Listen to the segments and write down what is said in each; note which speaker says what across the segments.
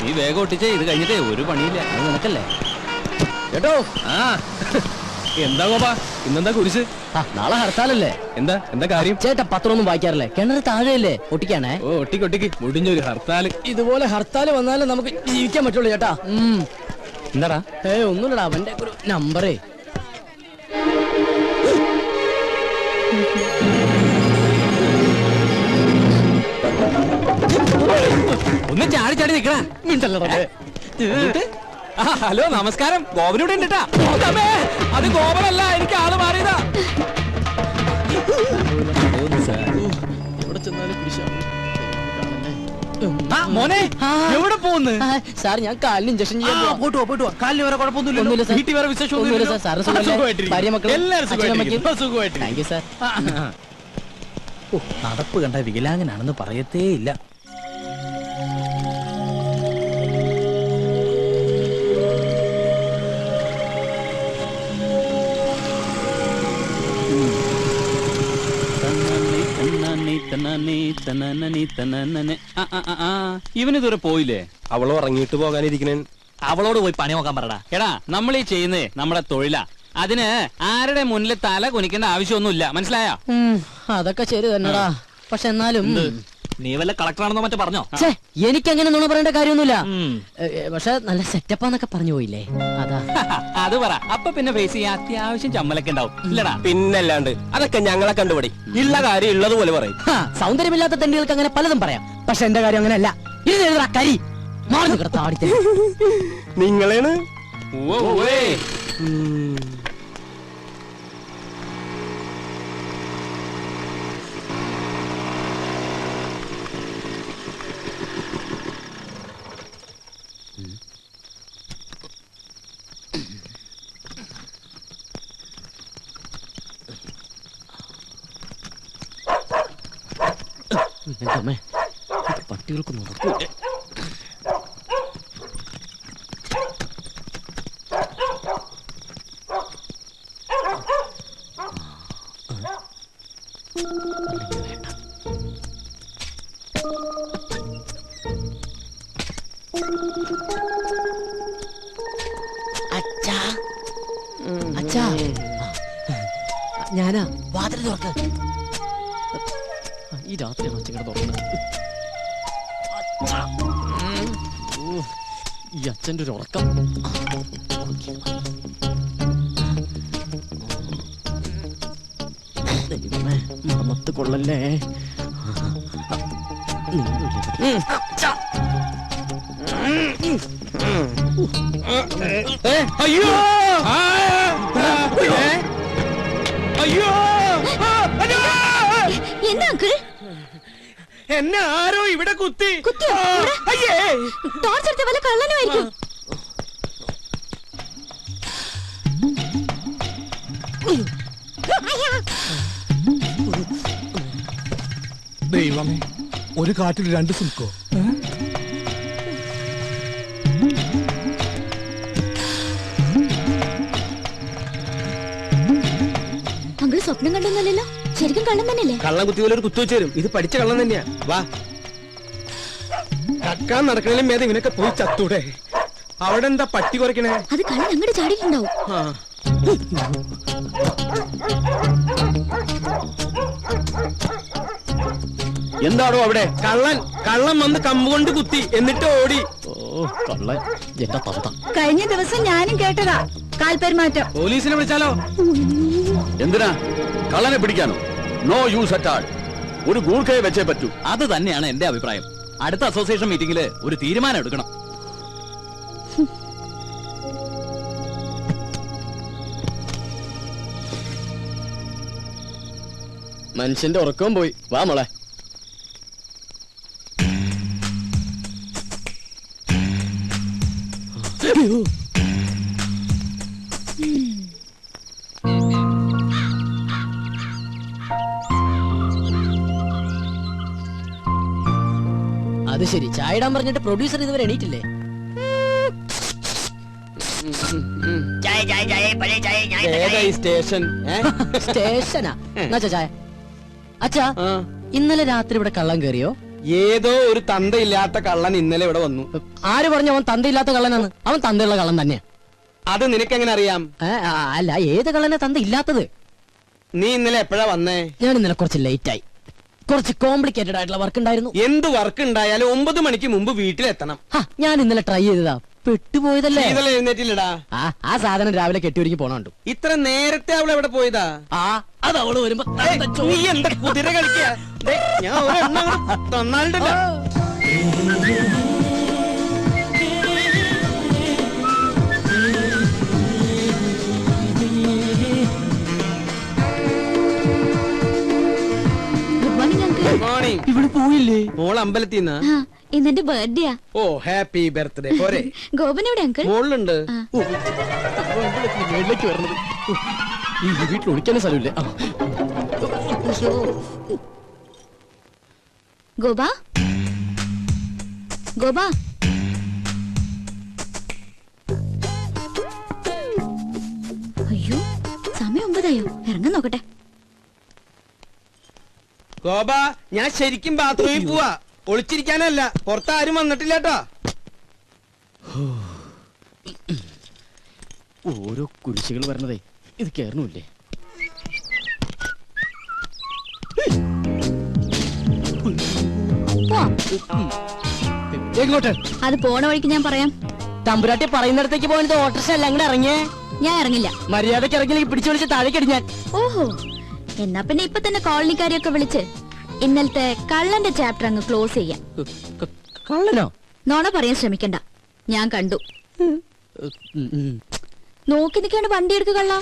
Speaker 1: നീ വേഗം ഒട്ടിച്ചേ, ഇത് കഴിഞ്ഞിട്ടേ ഒരു പണിയില്ല. അത് നിനക്കല്ലേ കേട്ടോ. ആ എന്താ ഗോപാ ഇന്നെന്താ കുരിശ്?
Speaker 2: നാളെ ഹർത്താലല്ലേ?
Speaker 1: എന്താ എന്താ കാര്യം?
Speaker 2: ചേട്ടാ പത്രമൊന്നും വായിക്കാറില്ലേ? കിണറ് താഴെയല്ലേ? ഒട്ടിക്കാണേ.
Speaker 1: ഓ ഒട്ടിക്ക് മുടിഞ്ഞൊരു ഹർത്താല്.
Speaker 2: ഇതുപോലെ ഹർത്താല് വന്നാലേ നമുക്ക് ജീവിക്കാൻ പറ്റുള്ളൂ ചേട്ടാ.
Speaker 1: എന്താടാ?
Speaker 2: ഒന്നുമില്ലടാ, അവന്റെ ഒരു നമ്പറേ.
Speaker 1: ഒന്ന് ചാടി ചാടി നിക്കണ. ഹലോ നമസ്കാരം, ഗോപനൂടെ ഉണ്ടിട്ടാ. അത് ഗോപനല്ല, എനിക്ക് ആള് മാറിയതാ.
Speaker 2: എവിടെ ചെന്നാലും
Speaker 1: മോനെ എവിടെ പോകുന്നു?
Speaker 2: സാർ ഞാൻ കാലിന് ഇഞ്ചക്ഷൻ ചെയ്യാൻ
Speaker 1: പോയിട്ട് കാലിന് വേറെ കുഴപ്പമൊന്നുമില്ല. വീട്ടിൽ വേറെ വിശേഷം.
Speaker 2: Thank you sir.
Speaker 1: നടപ്പ് കണ്ട വികലാംഗനാണെന്ന് പറയത്തേ ഇല്ല. ഇവനിതുവരെ പോയില്ലേ?
Speaker 3: അവൾ ഉറങ്ങിയിട്ട് പോകാനിരിക്കണേ.
Speaker 1: അവളോട് പോയി പണി നോക്കാൻ പറടാ. എടാ നമ്മൾ ഈ ചെയ്യുന്നേ നമ്മുടെ തൊഴിലാ. അതിന് ആരുടെ മുന്നിൽ തല കുനിക്കേണ്ട ആവശ്യമൊന്നുമില്ല, മനസ്സിലായോ?
Speaker 2: അതൊക്കെ ശരി തന്നെടാ. പക്ഷെ എന്നാലും
Speaker 1: നീ വല്ല കളക്ടറാണെന്നോ മറ്റോ പറഞ്ഞോ?
Speaker 2: എനിക്കങ്ങനെ നുണ പറയേണ്ട കാര്യമൊന്നുമില്ല. പക്ഷെ നല്ല സെറ്റപ്പാന്നൊക്കെ പറഞ്ഞു പോയില്ലേ, അതാ.
Speaker 1: അത് പറ. അപ്പൊ പിന്നെ ഫേസ് ചെയ്യാൻ അത്യാവശ്യം ചമ്മലൊക്കെ ഉണ്ടാവും ഇല്ലടാ?
Speaker 3: പിന്നല്ലാണ്ട് അതൊക്കെ ഞങ്ങളെ കണ്ടുപിടി. ഉള്ള കാര്യം ഉള്ളതുപോലെ പറയും.
Speaker 2: സൗന്ദര്യമില്ലാത്ത തെണ്ടികൾക്ക് അങ്ങനെ പലതും പറയാം. പക്ഷെ എന്റെ കാര്യം അങ്ങനെയല്ല. ഇത് കരി
Speaker 3: നിങ്ങളാണ്.
Speaker 2: പട്ടികൾക്ക് നടക്കൂ. അച്ഛാ ഞാനാ. വാതിൽ തുറക്ക്. ഈ രാത്രിയാണ് അച്ഛൻ തുറക്കുന്നത്. ഈ അച്ഛൻ്റെ ഒരു ഉറക്കം. മറന്നത്ത് കൊള്ളല്ലേ.
Speaker 1: അയ്യോ അയ്യോ
Speaker 4: എന്താ അങ്കിൾ?
Speaker 1: എന്നെ ആരോ ഇവിടെ കുത്തി.
Speaker 4: ടോർച്ചെടുത്ത വല്ല കള്ളനുമായിരിക്കും.
Speaker 5: ദൈവമേ, ഒരു കാറ്റിൽ രണ്ട് സിൽക്കോ?
Speaker 4: അങ്കിൾ സ്വപ്നം കണ്ടൊന്നല്ലോ, ശരിക്കും കള്ളം തന്നെയല്ലേ?
Speaker 3: കള്ളം കുത്തിപോലെ ഒരു കുത്തു വെച്ച് തരും. ഇത് പഠിച്ച കള്ളം തന്നെയാ. വാ, കക്കാൻ നടക്കണേലും മേധ ഇവനൊക്കെ പോയി ചത്തൂടെ. അവിടെ എന്താ പട്ടി കുറയ്ക്കണേ?
Speaker 4: അത് കള്ളൻ അങ്ങോട്ട് ചാടിയിട്ടുണ്ടാവും.
Speaker 3: എന്താണോ അവിടെ? കള്ളൻ വന്ന് കമ്പുകൊണ്ട് കുത്തി, എന്നിട്ട് ഓടി.
Speaker 2: കള്ളൻ എന്റെ തന്ത.
Speaker 4: കഴിഞ്ഞ ദിവസം ഞാനും കേട്ടതാ കാൽപെരുമാറ്റം.
Speaker 3: പോലീസിനെ വിളിച്ചാലോ?
Speaker 6: എന്തിനാ? കള്ളനെ പിടിക്കാനോ? No use at all. ഒരു ഗൂർഖയെ വെച്ചേ പറ്റൂ.
Speaker 1: അത് തന്നെയാണ് എന്റെ അഭിപ്രായം. അടുത്ത അസോസിയേഷൻ മീറ്റിംഗില് ഒരു തീരുമാനം എടുക്കണം.
Speaker 2: മനുഷ്യന്റെ ഉറക്കവും പോയി. വാ മോളെ. അത് ശരി, ചായ ഇടാൻ പറഞ്ഞിട്ട് പ്രൊഡ്യൂസർ ഇതുവരെ എണീറ്റില്ലേ? സ്റ്റേഷനാ. ചായ. അച്ഛാ, ഇന്നലെ രാത്രി ഇവിടെ കള്ളം കയറിയോ?
Speaker 3: ഏതോ ഒരു തന്തയില്ലാത്ത കള്ളൻ ഇന്നലെ ഇവിടെ വന്നു.
Speaker 2: ആര് പറഞ്ഞു അവൻ തന്തയില്ലാത്ത കള്ളനാണ്? അവൻ തന്തയുള്ള കള്ളൻ തന്നെ.
Speaker 3: അത് നിനക്കെങ്ങനെ അറിയാം?
Speaker 2: അല്ല, ഏത് കള്ളനെ തന്ത ഇല്ലാത്തത്?
Speaker 3: നീ ഇന്നലെ എപ്പോഴാ വന്നേ?
Speaker 2: ഞാൻ ഇന്നലെ കുറച്ച് ലേറ്റ് ആയി. കുറച്ച് കോംപ്ലിക്കേറ്റഡ് ആയിട്ടുള്ള വർക്ക് ഉണ്ടായിരുന്നു.
Speaker 3: എന്ത് വർക്ക് ഉണ്ടായാലും 9 മണിക്ക് മുമ്പ് വീട്ടിലെത്തണം.
Speaker 2: ഞാൻ ഇന്നലെ ട്രൈ ചെയ്തതാ, പെട്ടുപോയതല്ലേ.
Speaker 3: ഇന്നലെ എഴുന്നേറ്റില്ലടാ.
Speaker 2: ആ സാധനം രാവിലെ കെട്ടിയൊരുക്കി പോണുണ്ട്.
Speaker 3: ഇത്ര നേരത്തെ അവൾ എവിടെ പോയതാ?
Speaker 2: അത് അവള് വരുമ്പോ
Speaker 3: നീ എന്താ കുതിര കളിക്കാ? ഞാൻ ഒരെണ്ണം അങ്ങട് തന്നാലുണ്ടല്ലോ.
Speaker 2: ഇവിടെ പോയില്ലേ?
Speaker 3: മോൾ അമ്പലത്തിന്നാ?
Speaker 4: ഇന്നെന്റെ ബർത്ത്ഡേയാ.
Speaker 3: ഓ, ഹാപ്പി ബർത്ത്ഡേ. പോരെ?
Speaker 4: ഗോപൻ എവിടെ അങ്കിൾ?
Speaker 3: മോളിലുണ്ട്.
Speaker 2: മേളിലേക്ക് വരണത്. ഈ വീട്ടിൽ ഒളിക്കാനും സ്ഥലമില്ലേ?
Speaker 4: ഗോപ, ഗോപ, അയ്യോ സമയം 9 ഇറങ്ങാൻ നോക്കട്ടെ.
Speaker 3: ഗോപ, ഞാൻ ശരിക്കും ബാത്റൂമിൽ പോവാ. ഒളിച്ചിരിക്കാനല്ല. പുറത്താരും വന്നിട്ടില്ല കേട്ടോ.
Speaker 2: ഓരോ കുരിശുകൾ വരണതേ ഇത് കേറണില്ലേ? എങ്ങോട്ട്?
Speaker 4: അത് പോണ വഴിക്ക് ഞാൻ പറയാം.
Speaker 2: തമ്പുരാട്ടി പറയുന്നിടത്തേക്ക് പോയത് ഓട്ടർഷ അല്ല, അങ്ങനെ ഇറങ്ങിയേ.
Speaker 4: ഞാൻ ഇറങ്ങില്ല.
Speaker 2: മര്യാദക്ക് ഇറങ്ങിയില്ലെങ്കിൽ പിടിച്ചു വിളിച്ച് താഴേക്ക് ഞാൻ.
Speaker 4: ഓഹോ, എന്നാ പിന്നെ ഇപ്പൊ തന്നെ കോളനിക്കാരെയൊക്കെ വിളിച്ച് ഇന്നലത്തെ കള്ളന്റെ ചാപ്റ്റർ അങ്ങ് ക്ലോസ് ചെയ്യാം.
Speaker 2: കള്ളനോ?
Speaker 4: നോണ പറയാൻ ശ്രമിക്കണ്ട, ഞാൻ കണ്ടു. നോക്കി നിൽക്കാണ്ട് വണ്ടി എടുക്കുക കള്ള.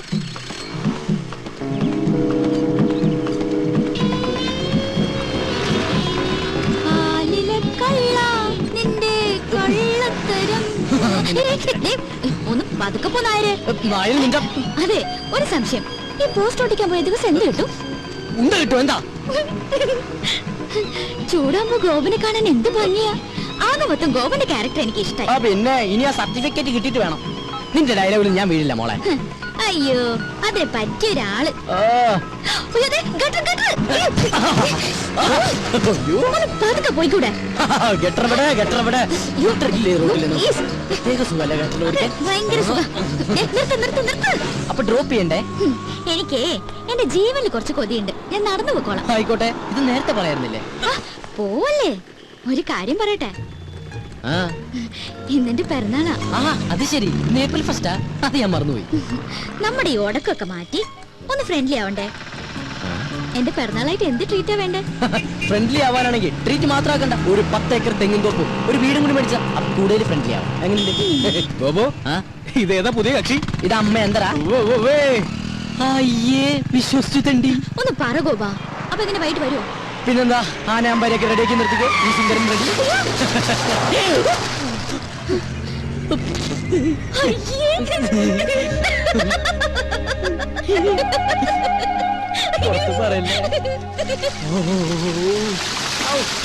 Speaker 4: ഒന്ന് പതുക്കെ പോന്നായര്. അതെ, ഒരു സംശയം. ഈ പോസ്റ്റ് ഓട്ടിക്കാൻ പോയ ദിവസം എന്ത് കിട്ടും?
Speaker 2: എന്താ
Speaker 4: ചൂടാകുമ്പോ ഗോപനെ കാണാൻ എന്ത് ഭംഗിയാ. ആകെ മൊത്തം ഗോപന്റെ ക്യാരക്ടർ എനിക്ക് ഇഷ്ടമായി.
Speaker 2: പിന്നെ ഇനി ആ സർട്ടിഫിക്കറ്റ് കിട്ടിയിട്ട് വേണം. നിന്റെ ഡയലോഗിൽ ഞാൻ വീഴില്ല മോളെ.
Speaker 4: അയ്യോ, അതെ പറ്റിയൊരാള്. പതുക്കെ പോയിക്കൂടെ? ഭയങ്കര സുഖം.
Speaker 2: അപ്പൊ ഡ്രോപ്പ് ചെയ്യണ്ടേ?
Speaker 4: എനിക്ക് എന്റെ ജീവനിൽ കുറച്ച് കൊതിയുണ്ട്. ഞാൻ നടന്നു പോയിക്കോളാം.
Speaker 2: ആയിക്കോട്ടെ, ഇത് നേരത്തെ പറയാറുന്നില്ലേ?
Speaker 4: പോവല്ലേ, ഒരു കാര്യം പറയട്ടെ. ഇന്നെന്റെ പിറന്നാളാ.
Speaker 2: അത് ശരി, ഏപ്രിൽ ഫസ്റ്റാ? അത് ഞാൻ മറന്നുപോയി.
Speaker 4: നമ്മുടെ ഈ ഉടക്കൊക്കെ മാറ്റി ഒന്ന് ഫ്രണ്ട്ലി ആവണ്ടേ? എന്റെ പിറന്നാളായിട്ട് എന്ത് ട്രീറ്റാ വേണ്ടേ?
Speaker 2: ഫ്രണ്ട്ലി ആവാനാണെങ്കിൽ ട്രീറ്റ് മാത്രം ആക്കണ്ട, ഒരു 10 ഏക്കർ തെങ്ങിൻ തോപ്പും ഒരു വീടും കൂടി മേടിച്ചാൽ അപ്പൊ കൂടുതൽ ഫ്രണ്ട്ലി ആവും. എങ്ങനെയുണ്ട്?
Speaker 3: ഇതേതാ പുതിയ കക്ഷി?
Speaker 2: ഇത് അമ്മ എന്തരാ? അയ്യേ, വിശ്വസിച്ചു തണ്ടി.
Speaker 4: ഒന്ന് പറ ഗോപാ, അപ്പൊ എങ്ങനെ വൈകിട്ട് വരുമോ?
Speaker 2: പിന്നെന്താ, ആനമ്പരൊക്കെ റെഡിയാക്കി നിർത്തിക്കോ. ഈ സുന്ദരൻ റെഡി.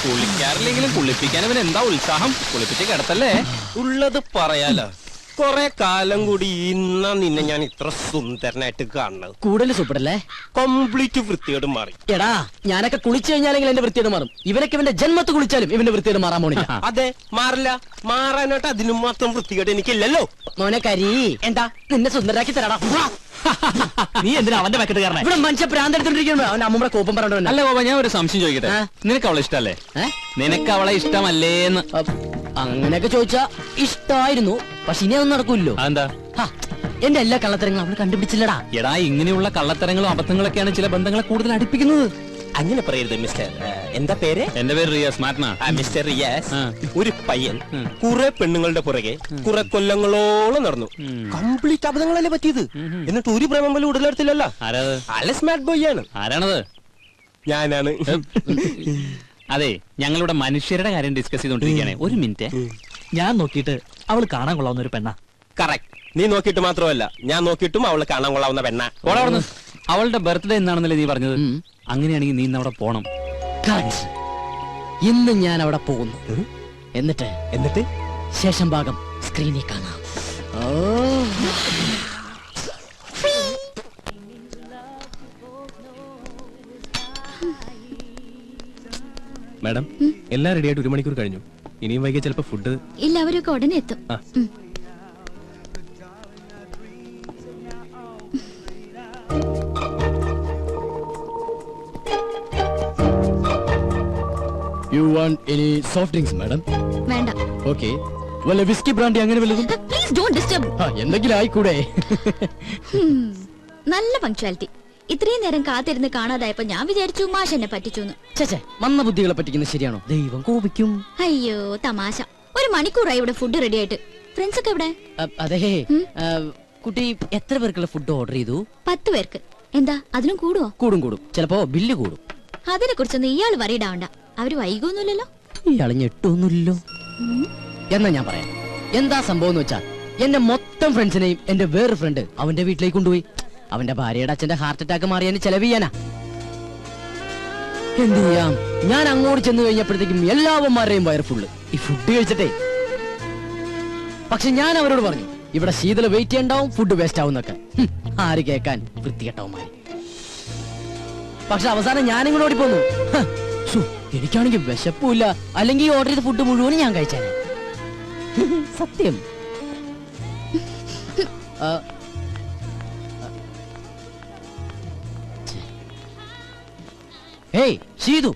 Speaker 1: കുളിക്കാറില്ലെങ്കിലും കുളിപ്പിക്കാൻ ഇവൻ എന്താ ഉത്സാഹം. കുളിപ്പിച്ച് കിടത്തല്ലേ?
Speaker 7: ഉള്ളത് പറയാലോ. കൊറേ കാലം കൂടി ഇന്നാ നിന്നെ ഞാൻ ഇത്ര സുന്ദരനായിട്ട് കാണുന്നത്.
Speaker 2: കൂടുതൽ സൂപ്പറല്ലേ?
Speaker 7: കംപ്ലീറ്റ് വൃത്തിയോട് മാറി.
Speaker 2: എടാ, ഞാനൊക്കെ കുളിച്ചു കഴിഞ്ഞാലെങ്കിൽ എന്റെ വൃത്തിയോട് മാറും. ഇവനൊക്കെ ഇവന്റെ ജന്മത്ത് കുളിച്ചാലും ഇവന്റെ വൃത്തിയോട് മാറാൻ പോണില്ല.
Speaker 7: അതെ, മാറില്ല. മാറാനായിട്ട് അതിനും മാത്രം വൃത്തികേട് എനിക്കില്ലല്ലോ.
Speaker 2: മോനെ കരി, എന്താ നിന്നെ സുന്ദരാക്കി തരാടാ.
Speaker 1: നീ എന്തിനാ അവന്റെ പാക്കറ്റ് കാരണം?
Speaker 2: ഇവിടെ മനുഷ്യ പ്രാന്തെടുത്തോണ്ടിരിക്കുന്നു. അവൻ അമ്മൂടെ കോപ്പം പറഞ്ഞോ.
Speaker 1: അല്ല ഗോപ, ഞാൻ ഒരു സംശയം ചോദിക്കട്ടെ. നിനക്ക് അവളെ ഇഷ്ടല്ലേ? നിനക്ക് അവളെ ഇഷ്ടമല്ലേന്ന്?
Speaker 2: അങ്ങനെയൊക്കെ ചോദിച്ചാ ഇഷ്ടമായിരുന്നു, പക്ഷെ ഇനി അതൊന്നും നടക്കൂല്ലോ.
Speaker 1: എന്താ?
Speaker 2: എന്റെ എല്ലാ കള്ളത്തരങ്ങളും അവള് കണ്ടുപിടിച്ചില്ലടാ.
Speaker 1: എടാ, ഇങ്ങനെയുള്ള കള്ളത്തരങ്ങളും അബദ്ധങ്ങളൊക്കെയാണ് ചില ബന്ധങ്ങളെ കൂടുതൽ അടുപ്പിക്കുന്നത്.
Speaker 7: അങ്ങനെ പറയരുത് മിസ്റ്റർ. എന്താ പേര്?
Speaker 1: എന്റെ പേര് റിയാസ്. മാറ്റണ
Speaker 7: മിസ്റ്റർ റിയാസ്. ഒരു പയ്യൻ കുറെ പെണ്ണുങ്ങളുടെ പുറകെ കുറെ കൊല്ലങ്ങളോളം നടന്നു. കംപ്ലീറ്റ് അബദ്ധങ്ങളല്ലേ പറ്റിയത്. എന്നിട്ട് ഒരു പ്രേമം പോലും ഉടലെടുത്തില്ലല്ലോ.
Speaker 1: ആരാത്?
Speaker 7: അല്ല, സ്മാർട്ട് ബോയ് ആണ്.
Speaker 1: ആരാണത്?
Speaker 7: ഞാനാണ്.
Speaker 1: അതെ, ഞങ്ങളിവിടെ മനുഷ്യരുടെ കാര്യം ഡിസ്കസ് ചെയ്തോണ്ടിരിക്കുകയാണ്. ഒരു മിനിറ്റ്.
Speaker 5: ഞാൻ നോക്കിയിട്ട് അവള് കാണാൻ കൊള്ളാവുന്ന ഒരു പെണ്ണ.
Speaker 7: കറക്റ്റ്. നീ നോക്കിയിട്ട് മാത്രമല്ല, ഞാൻ നോക്കിയിട്ടും അവള് കാണാൻ കൊള്ളാവുന്ന പെണ്ണ.
Speaker 1: അവളുടെ ബർത്ത്ഡേ എന്നാണെന്നല്ലേ നീ പറഞ്ഞത്? അങ്ങനെയാണെങ്കിൽ നീ ഇന്ന് അവിടെ പോണം.
Speaker 2: ഇന്ന് ഞാൻ അവിടെ പോകുന്നു. എന്നിട്ട് ശേഷം ഭാഗം സ്ക്രീനിൽ കാണാം.
Speaker 7: മാഡം എല്ലാം റെഡിയായിട്ട് 1 മണിക്കൂർ കഴിഞ്ഞു. ഇനിയും വൈകിയ ചിലപ്പോ ഫുഡ്.
Speaker 4: ഇല്ല, അവരൊക്കെ ഉടനെ എത്തും.
Speaker 7: ആ.
Speaker 4: ഉം.
Speaker 2: You want any soft drinks madam?
Speaker 4: വേണ്ട.
Speaker 2: ഓക്കെ, വല്ല വിസ്കി ബ്രാൻഡി അങ്ങനെ വല്ലതും?
Speaker 4: Please don't disturb.
Speaker 2: എന്തെങ്കിലും ആയിക്കൂടെ?
Speaker 4: നല്ല പങ്ക്ച്വാലിറ്റി. ഇത്രയും നേരം കാത്തിരുന്ന് കാണാതായപ്പോ ഞാൻ വിചാരിച്ചു മാഷ് എന്നെ പറ്റിച്ചു.
Speaker 2: ചേച്ചേ, മന്ന ബുദ്ധികളെ പറ്റിക്കുന്നത് ശരിയാണോ? ദൈവം കോപിക്കും.
Speaker 4: അയ്യോ തമാശ. 1 മണിക്കൂറായി ഇവിടെ ഫുഡ് റെഡി ആയിട്ട്. ഫ്രണ്ട്സ് ഒക്കെ എവിടെ?
Speaker 2: അതെ, കുട്ടി എത്ര പേർക്കുള്ള ഫുഡ് ഓർഡർ ചെയ്തു?
Speaker 4: 10 പേർക്ക്. എന്താ അതിനും കൂടുവോ?
Speaker 2: കൂടും, ചിലപ്പോ ബില്ല് കൂടും.
Speaker 4: അതിനെ കുറിച്ചൊന്നും ഇയാൾ വറിയിടാവണ്ട. അവര് വൈകൊന്നുമില്ലല്ലോ.
Speaker 2: ഇയാള് ഞെട്ടൊന്നുമില്ലല്ലോ. എന്നാ ഞാൻ പറയാം എന്താ സംഭവം എന്ന് വെച്ചാൽ, എന്റെ മൊത്തം ഫ്രണ്ട്സിനെയും എന്റെ വേറൊരു ഫ്രണ്ട് അവന്റെ വീട്ടിലേക്ക് കൊണ്ടുപോയി. അവന്റെ ഭാര്യയുടെ അച്ഛന്റെ ഹാർട്ട് അറ്റാക്ക് മാറിയതിന് ചെലവ് ചെയ്യാനാ. എന്ത് ചെയ്യാം, ഞാൻ അങ്ങോട്ട് ചെന്ന് കഴിഞ്ഞപ്പോഴത്തേക്കും എല്ലാവന്മാരുടെയും വയർ ഫുള്ള് ഈ ഫുഡ് കഴിച്ചിട്ടേ. പക്ഷെ ഞാൻ അവരോട് പറഞ്ഞു, ഇവിടെ ശീതള വെയിറ്റ് ചെയ്യണ്ടാവും, ഫുഡ് വേസ്റ്റ് ആവുന്നൊക്കെ. ആര് കേൾക്കാൻ, വൃത്തികെട്ടവന്മാര്. പക്ഷെ അവസാനം ഞാനിങ്ങോട്ട് ഓടിപ്പോന്നു. എനിക്കാണെങ്കിൽ വിശപ്പില്ല, അല്ലെങ്കിൽ ഓർഡർ ചെയ്ത ഫുഡ് മുഴുവനും ഞാൻ കഴിച്ചാലേ. സത്യം. ഹേയ് ഷീതു,